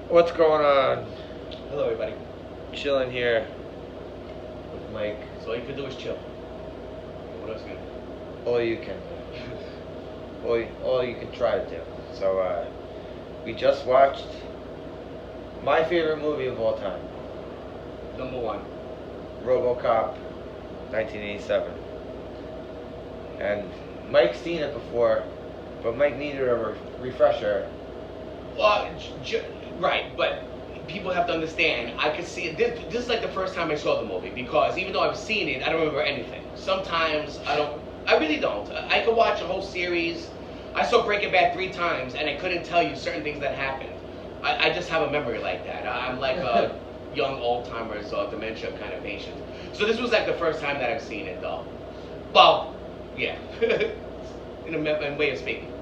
What's going on? Hello, everybody. Chilling here with Mike. So all you can do is chill. What else you gonna do? All you can do. All you can try to do. So, we just watched my favorite movie of all time, Number one. RoboCop, 1987. And Mike's seen it before, but Mike needed a refresher. Right, but people have to understand. I could see it. This is like the first time I saw the movie, because even though I've seen it, I don't remember anything. Sometimes I don't. I really don't. I could watch a whole series. I saw Breaking Bad 3 times, and I couldn't tell you certain things that happened. I just have a memory like that. I'm like a young old-timers or dementia kind of patient. So this was like the first time that I've seen it, though. Well, yeah, in a way of speaking.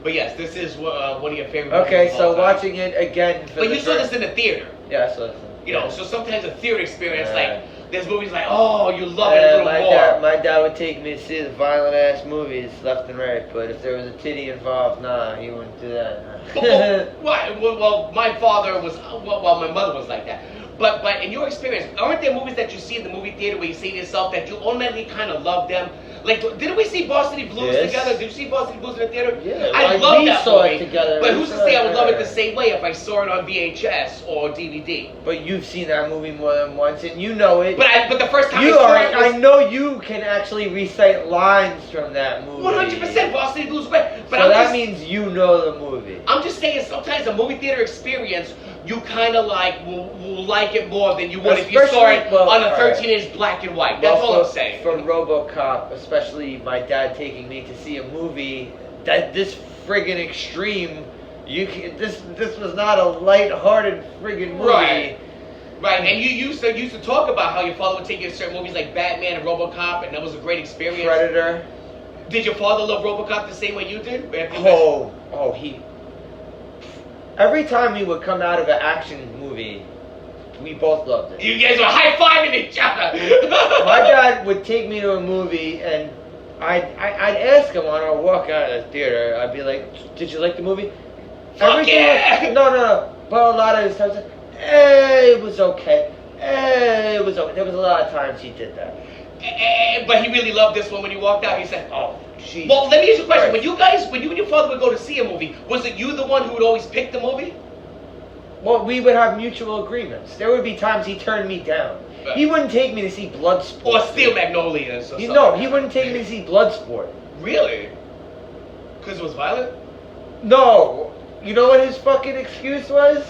But yes, this is one of your favorite movies. Okay, of all so time. watching it again. But you saw this in the theater. Yeah, I saw this. You know, so sometimes a theater experience, like, there's movies like, oh, you love it a little more. My dad would take me to see the violent ass movies left and right, but if there was a titty involved, nah, he wouldn't do that. Well, my father was, well, my mother was like that. But in your experience, aren't there movies that you see in the movie theater where you say to yourself that you automatically kind of love them? Like, didn't we see Varsity Blues together? Did you see Varsity Blues in the theater? Yeah, I love that saw movie. it together. But who's to say I would love it the same way if I saw it on VHS or DVD? But you've seen that movie more than once, and you know it. But the first time I saw it was... I know you can actually recite lines from that movie. 100% Varsity Blues. But so that means you know the movie. I'm just saying, sometimes a movie theater experience, you kind of like will like it more than you would if you saw it on a 13-inch black and white. That's all I'm saying. For RoboCop, especially my dad taking me to see a movie that this friggin' extreme, this was not a light-hearted friggin' movie. Right, and you used to talk about how your father would take you to certain movies like Batman and RoboCop, and that was a great experience. Predator. Did your father love RoboCop the same way you did? He. Every time we would come out of an action movie, we both loved it. You guys were high-fiving each other. My dad would take me to a movie, and I'd ask him on our walk out of the theater. I'd be like, "Did you like the movie?" Fuck yeah! No. But a lot of his times, it was okay. It was okay. There was a lot of times he did that. But he really loved this one when you walked out. He said, "Oh, jeez." Well, let me ask you a question. When you and your father would go to see a movie, was it you the one who would always pick the movie? Well, we would have mutual agreements. There would be times he turned me down. He wouldn't take me to see Bloodsport. Or Steel Magnolias or something. No, he wouldn't take me to see Bloodsport. Really? Because it was violent? No. You know what his fucking excuse was?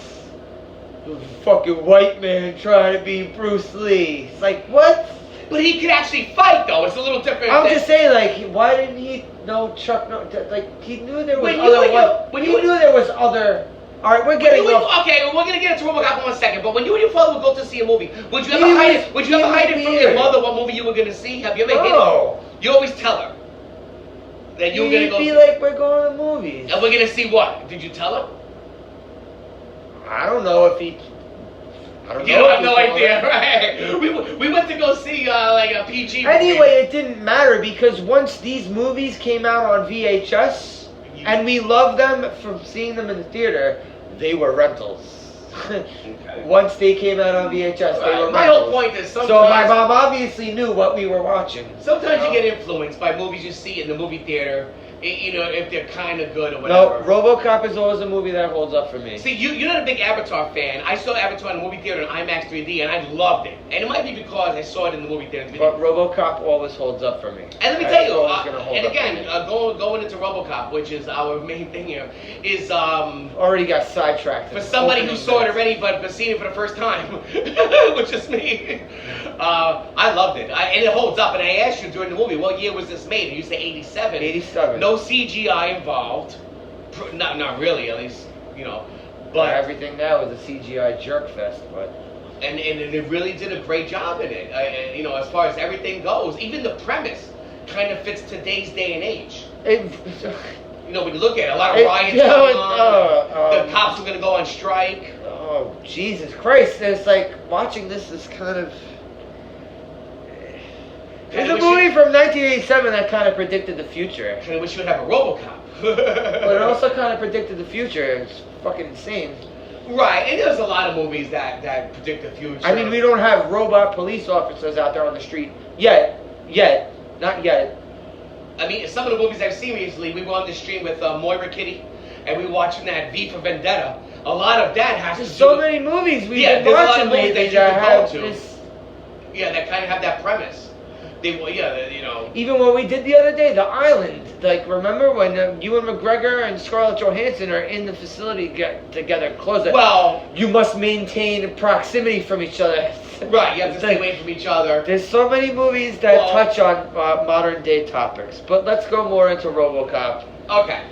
The fucking white man trying to be Bruce Lee. It's like, what? But he could actually fight, though. It's a little different. I'm just saying, like, why didn't he know Chuck? No, like, he knew there was there was other. All right, we're getting off. Okay, we're gonna get into RoboCop in 1 second. But when you and your father would go to see a movie, would you ever hide it? Would you ever hide it from your mother what movie you were gonna see? Have you ever hid it? You always tell her that you were gonna go. He'd be like, we're going to the movies. And we're gonna see what? Did you tell her? I don't know if he. I don't know. You don't have no idea, right? We went to go see like a PG movie. Anyway, it didn't matter because once these movies came out on VHS, and we loved them from seeing them in the theater, they were rentals. Okay. Once they came out on VHS, they were rentals. My whole point is sometimes... So my mom obviously knew what we were watching. Sometimes you get influenced by movies you see in the movie theater, you know, if they're kind of good or whatever. No, RoboCop is always a movie that holds up for me. See, you're not a big Avatar fan. I saw Avatar in the movie theater in IMAX 3D, and I loved it. And it might be because I saw it in the movie theater. But RoboCop always holds up for me. And let me tell you, and again, going into RoboCop, which is our main thing here, is... already got sidetracked. For somebody who saw it already, but seen it for the first time, which is me, I loved it. And it holds up. And I asked you during the movie, what year was this made? And you say 87. 87. No CGI involved. Not really, at least, you know. But everything now is a CGI jerk fest, but... And it really did a great job in it. You know, as far as everything goes, even the premise kind of fits today's day and age. You know, when you look at it, a lot of riots going on. The cops were going to go on strike. Oh, Jesus Christ. It's like, watching this is kind of... It's a movie from 1987 that kind of predicted the future. I kind of wish you would have a RoboCop. But it also kind of predicted the future. It's fucking insane. Right, and there's a lot of movies that predict the future. I mean, we don't have robot police officers out there on the street yet, not yet. I mean, some of the movies I've seen recently, we were on the stream with Moira Kitty, and we were watching that V for Vendetta. A lot of that has There's to so do many movies we've yeah, been there's a lot watching of movies lately that you that can have go to. this. Yeah, that kind of have that premise. You know. Even what we did the other day, The Island. Like, remember when Ewan McGregor and Scarlett Johansson are in the facility get together, close it. Well, You must maintain proximity from each other. right, you have to stay away from each other. There's so many movies that touch on modern day topics. But let's go more into RoboCop. Okay.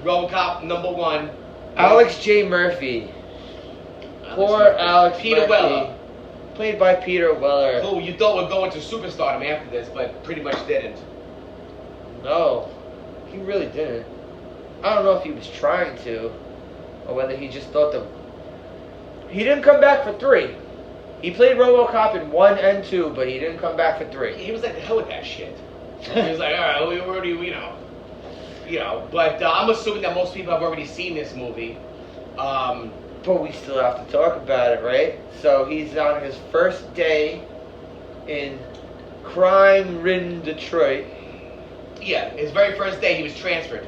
RoboCop #1. Alex J. Murphy. Poor Alex Peter Murphy. Weller. Played by Peter Weller. Who you thought would go into superstardom after this, but pretty much didn't. No, he really didn't. I don't know if he was trying to, or whether he just thought the. He didn't come back for 3. He played RoboCop in 1 and 2, but he didn't come back for 3. He was like, the hell with that shit. He was like, all right, we already, you know. But I'm assuming that most people have already seen this movie. But we still have to talk about it, right? So he's on his first day in crime-ridden Detroit. Yeah, his very first day he was transferred.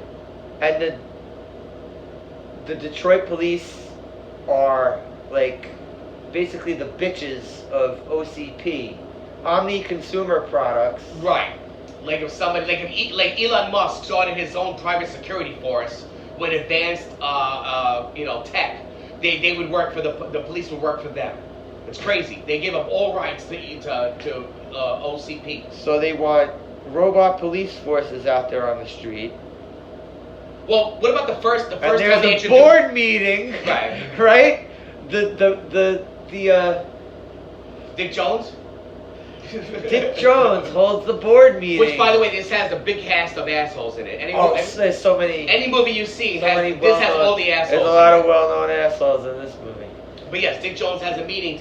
And the Detroit police are like basically the bitches of OCP, Omni Consumer Products. Right. Like if somebody, like Elon Musk started his own private security force with advanced, tech. They would work for the police would work for them. It's crazy. They give up all rights to OCP. So they want robot police forces out there on the street. Well, what about the first And time they there's a introduced? board meeting, Right. right? The Dick Jones. Dick Jones holds the board meeting. Which, by the way, this has a big cast of assholes in it. There's so many. Any movie you see so many this has all the assholes. There's a lot of well-known assholes in this movie. But yes, Dick Jones has a meeting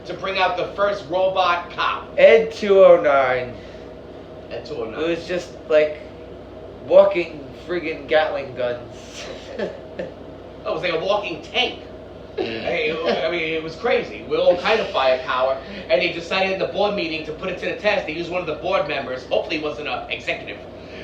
to bring out the first robot cop. Ed 209. At 209. It was just like walking friggin' Gatling guns. Oh, it was like a walking tank. I mean, it was crazy. With all kind of firepower, and they decided in the board meeting to put it to the test. They used one of the board members. Hopefully, it wasn't an executive.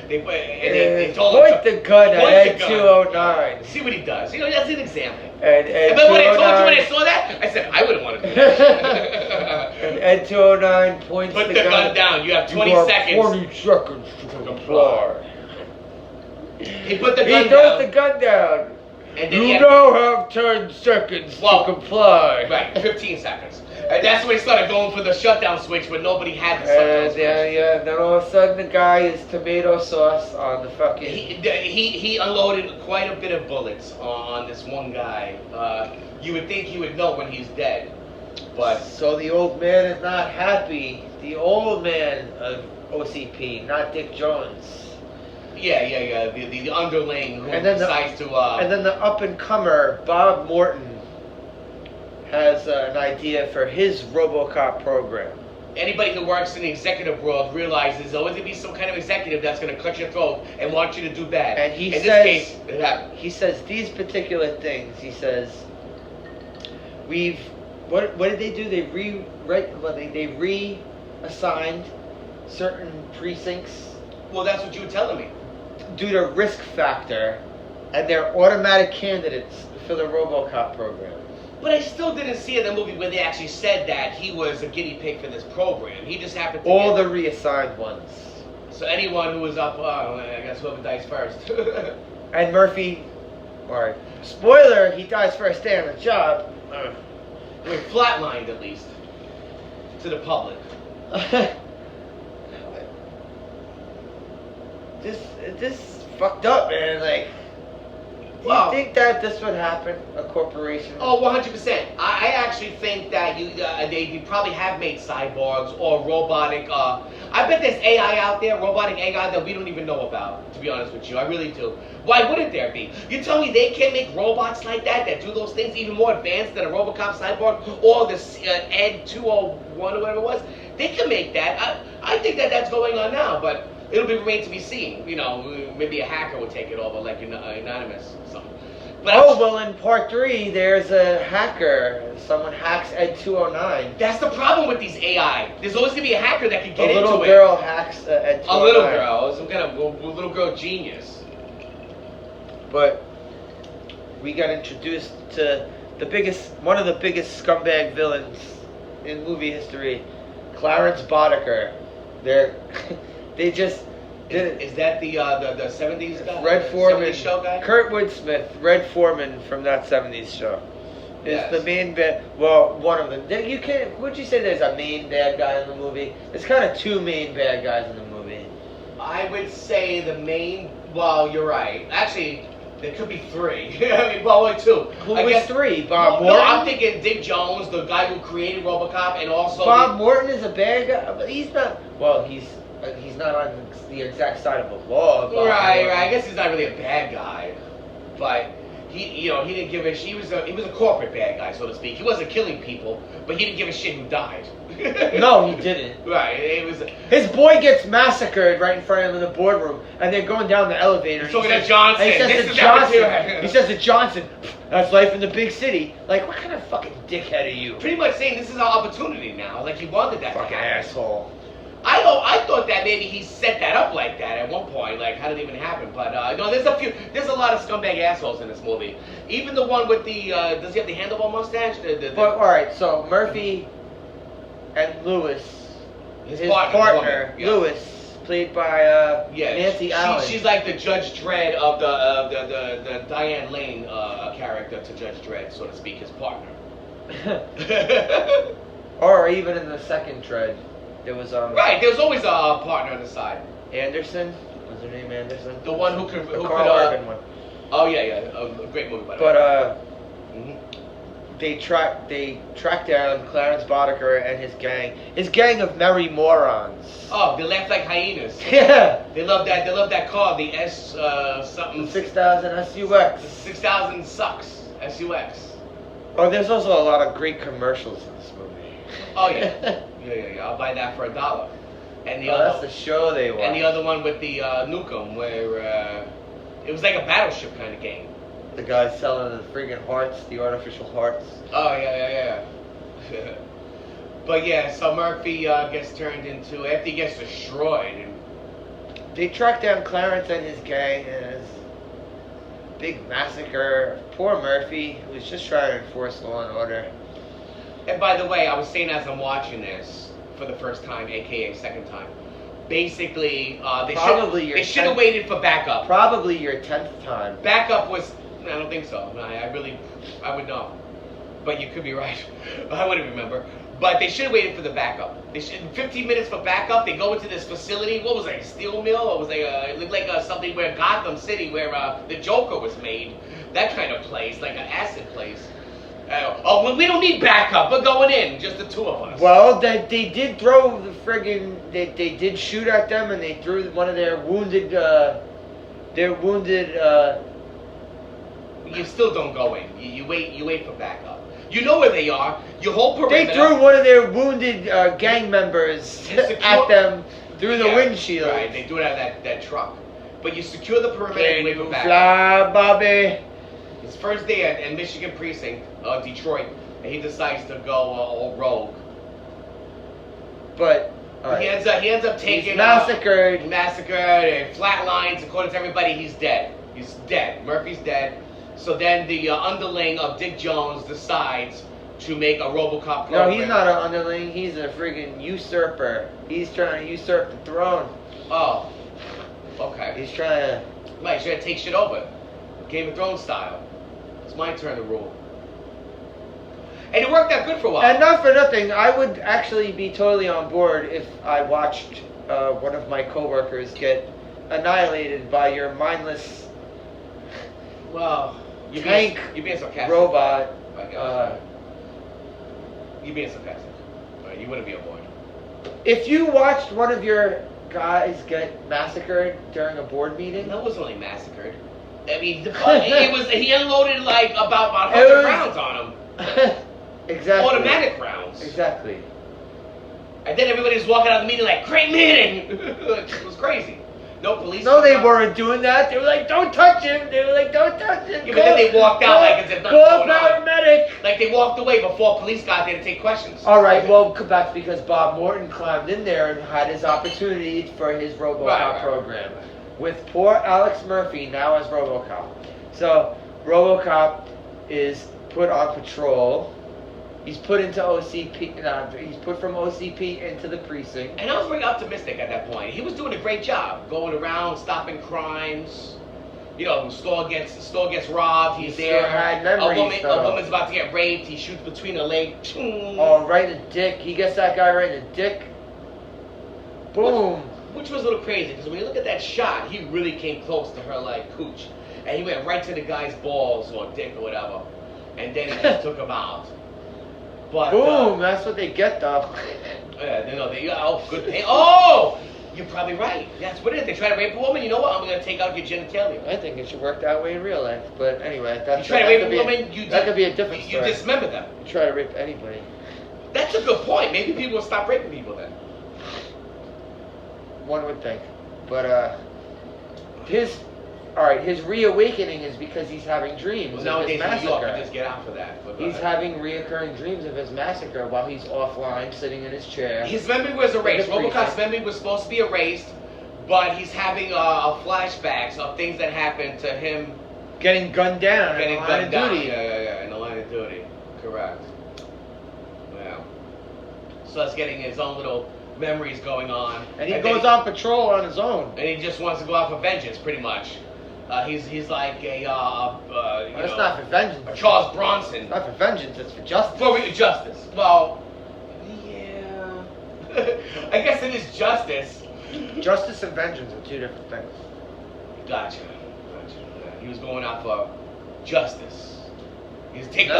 They told him point the gun at Ed 209. See what he does. You know, that's an example. And but when I saw that, I said I wouldn't want to do that. And Ed 209 points Put the gun down. You have 20 seconds. 20 seconds to comply. He put the gun down. He throws the gun down. And then you now have 10 seconds to comply. Right, 15 seconds. And that's when he started going for the shutdown switch when nobody had the shutdown switch. Yeah. Then all of a sudden the guy is tomato sauce on the fucking... He unloaded quite a bit of bullets on this one guy. You would think he would know when he's dead. But so the old man is not happy. The old man of OCP, not Dick Jones. Yeah. The underling who and then decides to... And then the up-and-comer, Bob Morton, has an idea for his RoboCop program. Anybody who works in the executive world realizes there's always going to be some kind of executive that's going to cut your throat and want you to do bad. And he in says, this case, it happened. He says these particular things. He says, what did they do? They reassigned certain precincts. Well, that's what you were telling me. Due to risk factor, and they're automatic candidates for the RoboCop program. But I still didn't see in the movie where they actually said that he was a guinea pig for this program. He just happened to all the reassigned ones. So anyone who was up, I guess whoever dies first. And Murphy, or spoiler, he dies first day on the job. I mean, flatlined at least to the public. This fucked up, man. Like, do you think that this would happen? A corporation? Oh, 100%. I actually think that they probably have made cyborgs or robotic. I bet there's AI out there, robotic AI that we don't even know about. To be honest with you, I really do. Why wouldn't there be? You tell me they can make robots like that do those things even more advanced than a RoboCop cyborg or this Ed 201 or whatever it was. They can make that. I think that's going on now, but it'll remain to be seen. You know, maybe a hacker will take it over, like Anonymous or something. But well, in part 3, there's a hacker. Someone hacks Ed 209. that's the problem with these AI. There's always gonna be a hacker that can get A into little it. girl hacks Ed 209. A little girl, some kind of a little girl genius. But we got introduced to one of the biggest scumbag villains in movie history, Clarence Boddicker. They just did it. Is that the 70s guy? Red Foreman, 70s show guy? Kurtwood Smith, Red Foreman from that 70s show. Is Yes. the main bad? Well, one of them. You can't. Would you say there's a main bad guy in the movie? There's kind of 2 main bad guys in the movie. I would say the main. Well, you're right. Actually, there could be 3. I mean, well, like 2. Who I was guess 3? Bob No, Morton. I'm thinking Dick Jones, the guy who created RoboCop, and also Bob Morton is a bad guy, but he's not. Well, he's not on the exact side of the law. Bob Right. Morton. I guess he's not really a bad guy, but he didn't give a shit. He was a corporate bad guy, so to speak. He wasn't killing people, but he didn't give a shit who died. No, he didn't. Right. It was. His boy gets massacred right in front of him in the boardroom, and they're going down the elevator. So to Johnson. And he says This to is Johnson. how He says to Johnson, "That's life in the big city." Like, what kind of fucking dickhead are you? Pretty much saying this is our opportunity now. Like he wanted that. Fucking to happen. asshole. I thought that maybe he set that up like that at one point. Like, how did it even happen? But no, there's a lot of scumbag assholes in this movie. Even the one with the does he have the handlebar mustache? But all right, so Murphy and Lewis, his partner yeah. Lewis, played by Yeah, Nancy Allen. She's like the Judge Dredd of the Diane Lane character to Judge Dredd, so to speak, his partner. Or even in the second Dread, there was Right, there's always a partner on the side. Anderson. Was her name Anderson? The one who could The Carl Urban one. Oh yeah, a great movie by the way. But Mhm. they tracked down Clarence Boddicker and his gang. His gang of merry morons. Oh, they laugh like hyenas. Yeah. They love that. They love that car. The S something 6000 SUX. 6000 sucks. SUX. Oh, there's also a lot of great commercials in this movie. Oh yeah. Yeah. I'll buy that for $1. And the That's other the show they watch. and the other one with the Nukem, where it was like a battleship kind of game. The guy selling the friggin' hearts, the artificial hearts. Oh yeah. But yeah, so Murphy gets turned into after he gets destroyed. And They track down Clarence and his gang, and it's a big massacre. Poor Murphy, who was just trying to enforce law and order. And by the way, I was saying as I'm watching this for the first time, aka second time, basically they should have waited for backup. Probably your 10th time. Backup was I don't think so. I would know, but you could be right. I wouldn't remember. But they should have waited for the backup. 15 minutes for backup. They go into this facility. What was it, a steel mill? Or was it looked like something where Gotham City, where the Joker was made. That kind of place, like an acid place. Well, we don't need backup. We're going in, just the 2 of us. Well, they did throw the friggin' they did shoot at them, and they threw one of their wounded You still don't go in. You wait for backup. You know where they are. You hold perimeter. They threw one of their wounded gang members at them through the windshield. Right, they do it out of that truck. But you secure the perimeter and wait for backup. Fly, Bobby. His first day at Michigan Precinct, Detroit, and he decides to go all rogue. But He ends up taking he's massacred. And flatlines. According to everybody, he's dead. He's dead. Murphy's dead. So then the underling of Dick Jones decides to make a RoboCop program. No, he's not an underling. He's a friggin' usurper. He's trying to usurp the throne. Oh, okay. He's trying to. Right, he's trying to take shit over. Game of Thrones style. It's my turn to rule. And it worked out good for a while. And not for nothing, I would actually be totally on board if I watched one of my coworkers get annihilated by your mindless Well, you're tank being sarcastic. robot. You're being sarcastic. You wouldn't be on board. If you watched one of your guys get massacred during a board meeting, That wasn't really massacred. I mean, he unloaded like about 100 rounds on him. exactly. Automatic rounds. Exactly. And then everybody was walking out of the meeting like, great meeting! It was crazy. No police. No, they weren't doing that. They were like, "Don't touch him." They were like, "Don't touch him." Yeah, but then they walked out like as if nothing Call going on. paramedic. Like they walked away before police got there to take questions. All right, well, that's because Bob Morton climbed in there and had his opportunity for his RoboCop program with poor Alex Murphy now as RoboCop. So RoboCop is put on patrol. He's put into OCP. He's put from OCP into the precinct. And I was very optimistic at that point. He was doing a great job, going around, stopping crimes. You know, store gets robbed. He's there. Had memories, a woman's about to get raped. He shoots between her legs. Oh, right in the dick. He gets that guy right in the dick. Boom. Which was a little crazy because when you look at that shot, he really came close to her like cooch, and he went right to the guy's balls or dick or whatever, and then he just took him out. But boom, that's what they get though. Oh, good thing. Oh, you're probably right. That's what it is. They try to rape a woman. You know what? I'm gonna take out your genitalia. I think it should work that way in real life. But anyway, that's you try to rape a woman. That could be a different story. You dismember them. You try to rape anybody. That's a good point. Maybe people will stop raping people then. One would think, but his reawakening is because he's having dreams of nowadays his in New York, massacre. you just get out for that. He's having reoccurring dreams of his massacre while he's offline, sitting in his chair. His memory was erased. RoboCop's memory was supposed to be erased, but he's having flashbacks of things that happened to him. Getting gunned down in the line of duty. Yeah, in the line of duty. Correct. Yeah. So that's getting his own little memories going on. And he goes on patrol on his own. And he just wants to go out for vengeance, pretty much. He's like a it's not for vengeance. A Charles Bronson. It's not for vengeance. It's for justice. For justice. Well, yeah. I guess it is justice. Justice and vengeance are two different things. Gotcha. Yeah. He was going out for justice. He's taking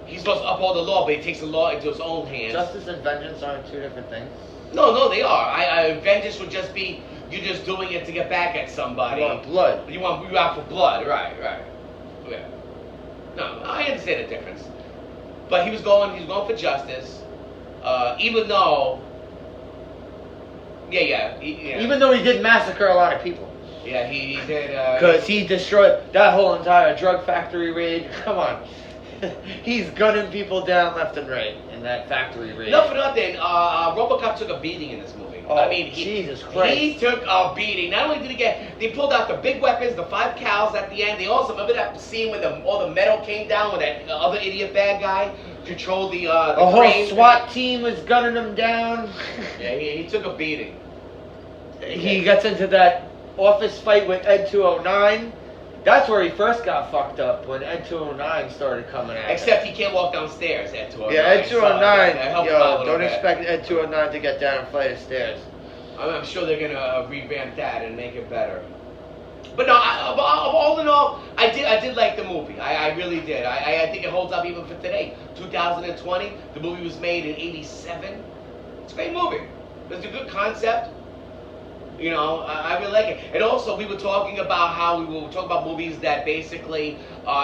he's supposed to uphold the law, but he takes the law into his own hands. Justice and vengeance aren't two different things. No, they are. Vengeance would just be you just doing it to get back at somebody. You want blood. You out for blood, right? Yeah. No, I understand the difference. But he was going for justice, even though. Yeah. Even though he did massacre a lot of people. Yeah, he did. Because he destroyed that whole entire drug factory raid. Come on. He's gunning people down left and right in that factory raid. No, for nothing. RoboCop took a beating in this movie. Oh, I mean, Jesus Christ. He took a beating. Not only did they pulled out the big weapons, the 5 cals at the end. They also, remember that scene where all the metal came down when that other idiot bad guy controlled the whole crane? SWAT team was gunning him down. Yeah, he took a beating. He gets into that office fight with Ed 209. That's where he first got fucked up, when Ed 209 started coming at Except he can't walk downstairs, Ed 209. Yeah, Ed 209, so don't expect Ed 209 to get down a flight of stairs. I'm sure they're going to revamp that and make it better. But no, all in all, I did like the movie. I really did. I think it holds up even for today. 2020, the movie was made in 87. It's a great movie. It's a good concept. You know, I really like it. And also, we were talking about how we were talking about movies that basically,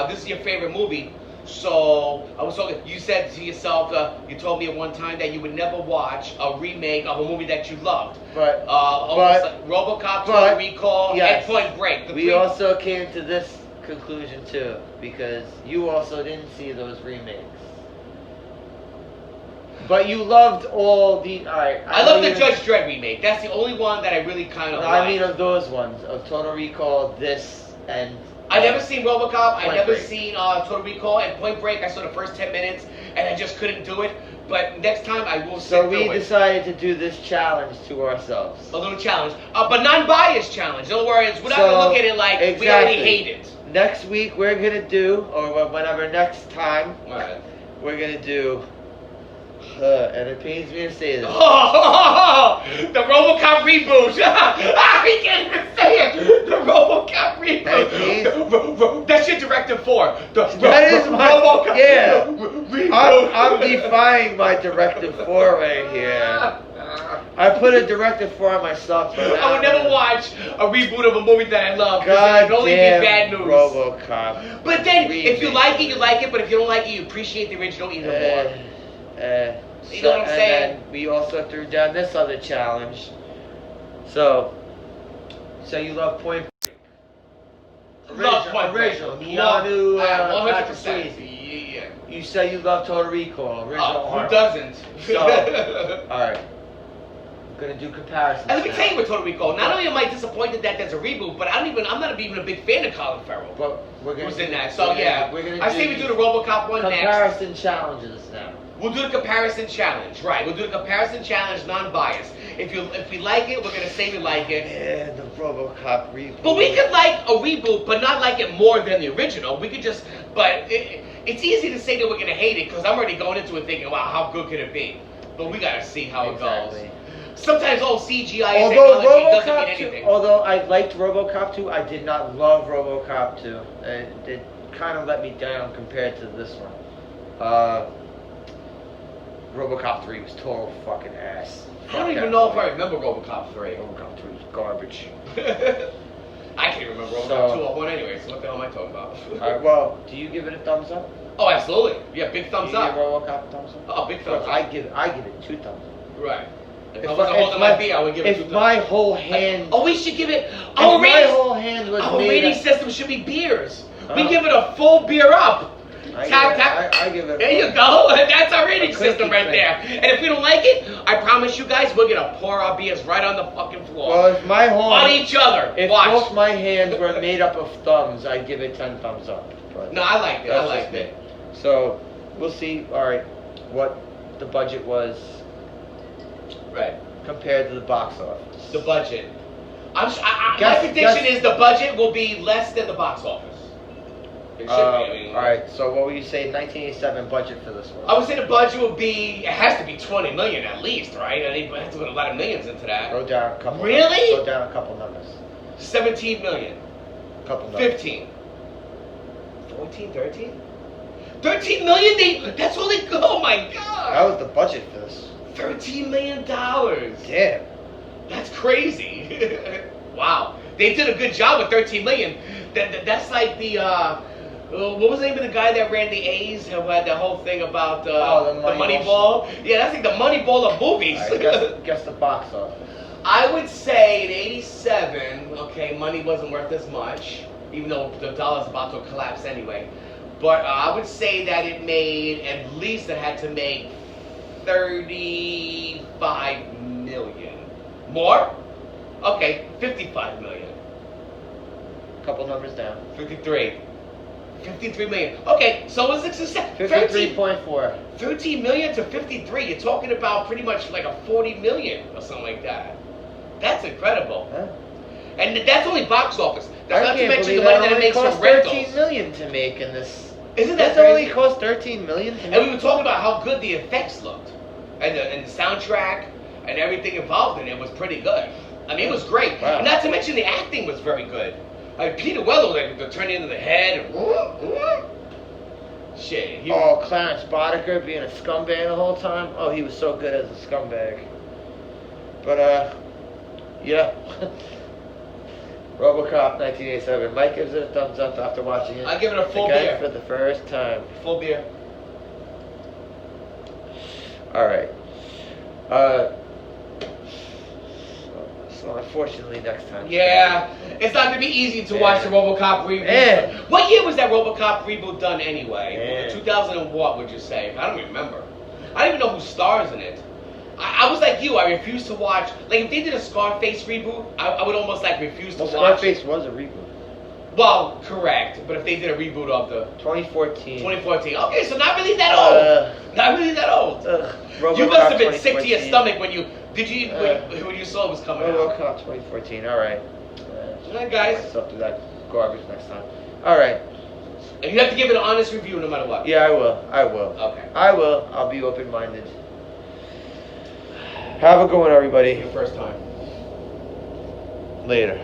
this is your favorite movie. So, I was talking, you said to yourself, you told me at one time that you would never watch a remake of a movie that you loved. But like RoboCop, Total Recall, yes, and Point Break. We also came to this conclusion too, because you also didn't see those remakes. But you loved all the. I love the Judge Dredd remake. That's the only one that I really kind of like. I mean, of those ones, of Total Recall, this, and. I never seen RoboCop. I never seen Total Recall, and Point Break. I saw the first 10 minutes, and I just couldn't do it. But next time I will. So we decided to do this challenge to ourselves. A little challenge, but non-biased challenge. In other words, we're not gonna look at it like we already hate it. Next week we're gonna do, or whenever next time, we're gonna do. And it pains me to say this. The RoboCop reboot. I can't even say it. The RoboCop reboot. That's your directive 4. That is my RoboCop. Yeah. Reboot. I'm defying my directive 4 right here. I put a directive 4 on myself. I would never watch a reboot of a movie that I love. God it'd only be bad news. RoboCop. But then, if you like it, you like it. But if you don't like it, you appreciate the original even more. You know what I'm saying? And then we also threw down this other challenge. So, So you love Point Break. Love Point Break. Original. Love, Keanu, 100%. Patrick Swayze. Yeah. You say you love Total Recall. Original Who horror. doesn't? So, alright. I'm gonna do comparisons. And let me now. tell you with Total Recall, not only am I disappointed that there's a reboot, but I'm not even a big fan of Colin Farrell. But we're gonna Who's do, in that? So yeah, we're gonna I say we do the RoboCop one next. comparison challenges now. We'll do the comparison challenge, right? We'll do the comparison challenge, non-biased. If we like it, we're gonna say we like it. Yeah, the RoboCop reboot. But we could like a reboot, but not like it more than the original. We could just, but it's easy to say that we're gonna hate it because I'm already going into it thinking, wow, how good could it be? But we gotta see how it goes. Sometimes CGI and technology doesn't mean anything. Although I liked RoboCop 2, I did not love RoboCop 2. It kind of let me down compared to this one. RoboCop 3 was total fucking ass. I don't even know if I remember RoboCop 3. RoboCop 3 was garbage. I can't remember RoboCop 2 or 1 anyway, so what the hell am I talking about? Alright, well, do you give it a thumbs up? Oh, absolutely. Yeah, big thumbs up. Do you give RoboCop a thumbs up? Oh, big thumbs up. I give it 2 thumbs up. Right. If I wasn't holding my beer, I would give it 2 thumbs up. If my whole hand... Oh, we should give it... Our rating system should be beers. We give it a full beer up. I give it. There you go. That's our rating system right there. And if we don't like it, I promise you guys, we're gonna pour our beers right on the fucking floor. Well, if my whole on each other. If Watch. both my hands were made up of thumbs, I'd give it 10 thumbs up. But no, I liked it. I liked it. So we'll see. All right, what the budget was. Right. Compared to the box office. The budget. My prediction is the budget will be less than the box office. It should be. I mean, all right. So what would you say? 1987 budget for this one? I would say the budget would be. It has to be 20 million at least, right? I think we have to put a lot of millions into that. Go down a couple. Really? Numbers. Go down a couple numbers. 17 million. Couple numbers. 15. 14, 13? 13 million? That's all they go. Oh my god. That was the budget for this. $13 million. Damn. That's crazy. Wow. They did a good job with 13 million. That's like the what was the name of the guy that ran the A's who had the whole thing about the Moneyball? Yeah, that's like the Moneyball of movies. Right, guess the box office. I would say in 87, okay, money wasn't worth as much, even though the dollar's about to collapse anyway. But I would say that it made, at least it had to make 35 million. More? Okay, 55 million. Couple numbers down. 53. 53 million. Okay, so it's a success. 53.4. 13 million to 53. You're talking about pretty much like a 40 million or something like that. That's incredible. Huh? And that's only box office. That's not to mention the that money that it makes cost from rentals. 13 million to make in this. Isn't that That only crazy? cost 13 million to make? And we were talking about how good the effects looked, and the soundtrack and everything involved in it was pretty good. I mean, it was great. Wow. And not to mention the acting was very good. Like Peter Weller, like turning into the head and shit. Clarence Boddicker being a scumbag the whole time. Oh, he was so good as a scumbag. But yeah. RoboCop 1987. Mike gives it a thumbs up after watching it. I give it a full again beer for the first time. Full beer. All right. So unfortunately, next time. Yeah, it's not gonna be easy to watch the RoboCop reboot. Yeah. What year was that RoboCop reboot done anyway? Yeah. 2000 and what would you say? I don't remember. I don't even know who stars in it. I was like you. I refused to watch. Like if they did a Scarface reboot, I would almost like refuse to watch. Scarface was a reboot. Well, correct. But if they did a reboot of the 2014. 2014. Okay, so not really that old. Not really that old. You must have been sick to your stomach when you when you saw it was coming out. RoboCop 2014. All right. All right, guys. Myself through that garbage next time. All right. And you have to give it an honest review no matter what. Yeah, I will. I will. Okay. I will. I'll be open-minded. Have a good one, everybody. Your first time. Later.